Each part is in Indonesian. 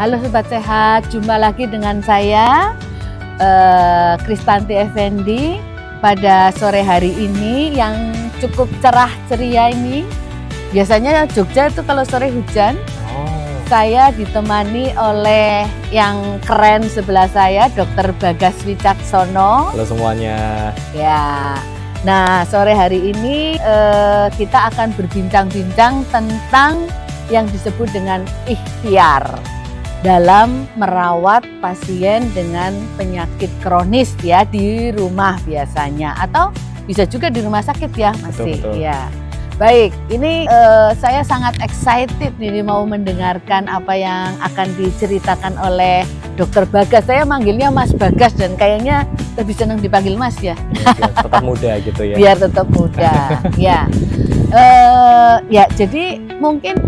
Halo Sobat Sehat, jumpa lagi dengan saya Kristanti Effendi pada sore hari ini yang cukup cerah ceria ini. Biasanya Jogja itu kalau sore hujan. Saya ditemani oleh yang keren sebelah saya, Dr. Bagas Wicaksono. Halo semuanya. Ya. Nah, sore hari ini kita akan berbincang-bincang tentang yang disebut dengan ikhtiar dalam merawat pasien dengan penyakit kronis ya di rumah biasanya, atau bisa juga di rumah sakit ya masih. Betul. Ya. Baik, ini saya sangat excited ini mau mendengarkan apa yang akan diceritakan oleh Dr. Bagas. Saya manggilnya Mas Bagas dan kayaknya lebih senang dipanggil Mas ya. Biar tetap muda gitu ya. Biar tetap muda. Ya. Ya, jadi mungkin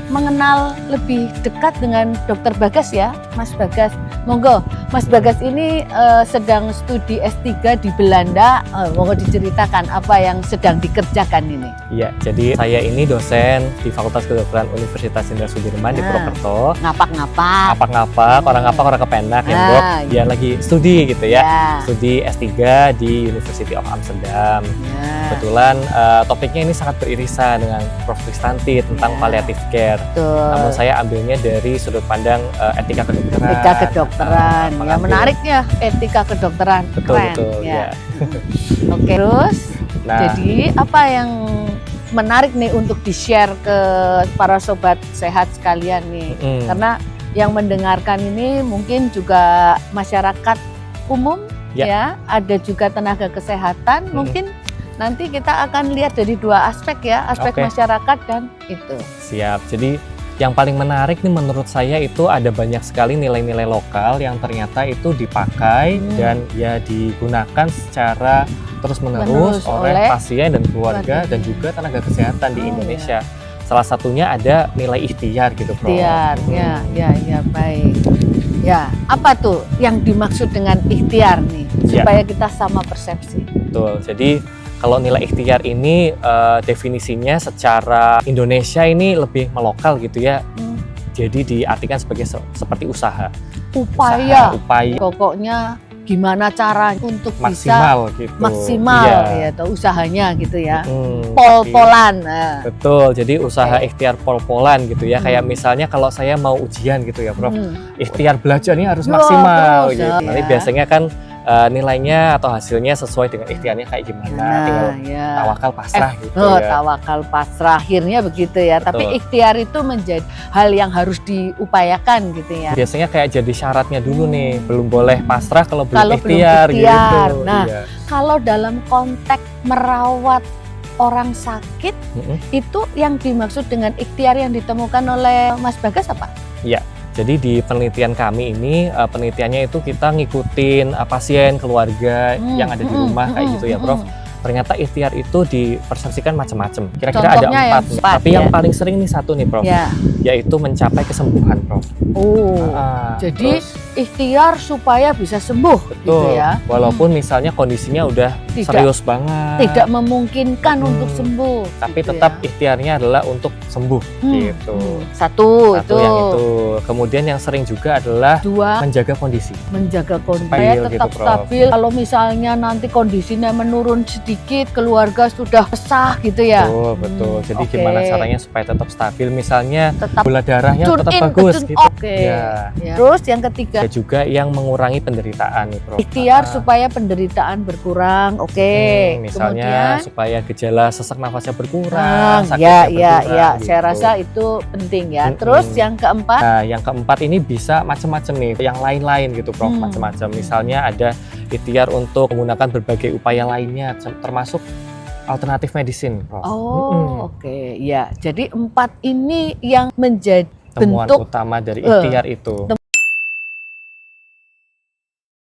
mengenal lebih dekat dengan Dr. Bagas ya, Mas Bagas. Monggo, Mas Bagas ini sedang studi S3 di Belanda. Monggo diceritakan apa yang sedang dikerjakan ini. Iya, jadi saya ini dosen di Fakultas Kedokteran Universitas Jenderal Sudirman di Purwokerto. Ngapak-ngapak. Ngapak-ngapak, orang kepenak ya, Bro. Dia lagi studi gitu ya. Studi S3 di University of Amsterdam. Kebetulan topiknya ini sangat beririsan dengan Prof. Kristanti tentang palliative care. Betul. Namun saya ambilnya dari sudut pandang etika kedokteran. Etika kedokteran. Ya, menarik ya, etika kedokteran. Keren. Betul. Ya. Oke, terus Nah, jadi apa yang menarik nih untuk di-share ke para sobat sehat sekalian nih? Karena yang mendengarkan ini mungkin juga masyarakat umum ya, ada juga tenaga kesehatan. Mungkin nanti kita akan lihat dari dua aspek ya, aspek masyarakat dan itu. Siap. Jadi yang paling menarik nih menurut saya itu ada banyak sekali nilai-nilai lokal yang ternyata itu dipakai dan ya digunakan secara terus-menerus oleh pasien dan keluarga dan juga tenaga kesehatan di Indonesia. Salah satunya ada nilai ikhtiar gitu, Prof. Ikhtiar, ya, baik. Ya, apa tuh yang dimaksud dengan ikhtiar nih? Supaya kita sama persepsi. Betul. Jadi kalau nilai ikhtiar ini definisinya secara Indonesia ini lebih melokal gitu ya. Jadi diartikan sebagai seperti usaha. Upaya. Upaya. Pokoknya gimana cara untuk maksimal bisa gitu. Maksimal ya, atau usahanya gitu ya. Pol-polan. Betul. Jadi usaha ikhtiar pol-polan gitu ya. Kayak misalnya kalau saya mau ujian gitu ya, Prof. Ikhtiar belajarnya harus maksimal gitu. Nanti biasanya kan nilainya atau hasilnya sesuai dengan ikhtiarnya kayak gimana, tinggal tawakal pasrah gitu ya. Tawakal pasrah, akhirnya begitu ya. Betul. Tapi ikhtiar itu menjadi hal yang harus diupayakan gitu ya. Biasanya kayak jadi syaratnya dulu nih, belum boleh pasrah kalau belum ikhtiar gitu. Nah, kalau dalam konteks merawat orang sakit, itu yang dimaksud dengan ikhtiar yang ditemukan oleh Mas Bagas apa? Iya. Jadi di penelitian kami ini, penelitiannya itu kita ngikutin pasien, keluarga yang ada di rumah kayak gitu ya, Prof. Ternyata ikhtiar itu dipersepsikan macam-macam. Kira-kira ada 4 nih. Tapi yang paling sering nih satu nih, Prof. Yaitu mencapai kesembuhan, Prof. Jadi ikhtiar supaya bisa sembuh. Betul. Gitu ya. Walaupun misalnya kondisinya udah serius banget. Tidak memungkinkan untuk sembuh. Tapi gitu tetap ikhtiarnya adalah untuk sembuh gitu. Satu yang itu. Kemudian yang sering juga adalah menjaga kondisi. Menjaga kondisi tetap gitu, stabil. Kalau misalnya nanti kondisinya menurun sedikit, keluarga sudah resah gitu ya. Betul. Jadi gimana caranya supaya tetap stabil? Misalnya gula darahnya tetap bagus gitu. Terus yang ketiga juga yang mengurangi penderitaan nih, Prof. Ikhtiar supaya penderitaan berkurang. Misalnya kemudian, supaya gejala sesak nafasnya berkurang, sakitnya berkurang. Saya rasa itu penting ya. Terus yang keempat? Nah, yang keempat ini bisa macam-macam nih, yang lain-lain gitu, Prof. Macam-macam. Misalnya ada ikhtiar untuk menggunakan berbagai upaya lainnya, termasuk alternatif medicine, Prof. Ya. Jadi 4 ini yang menjadi temuan bentuk utama dari ikhtiar itu.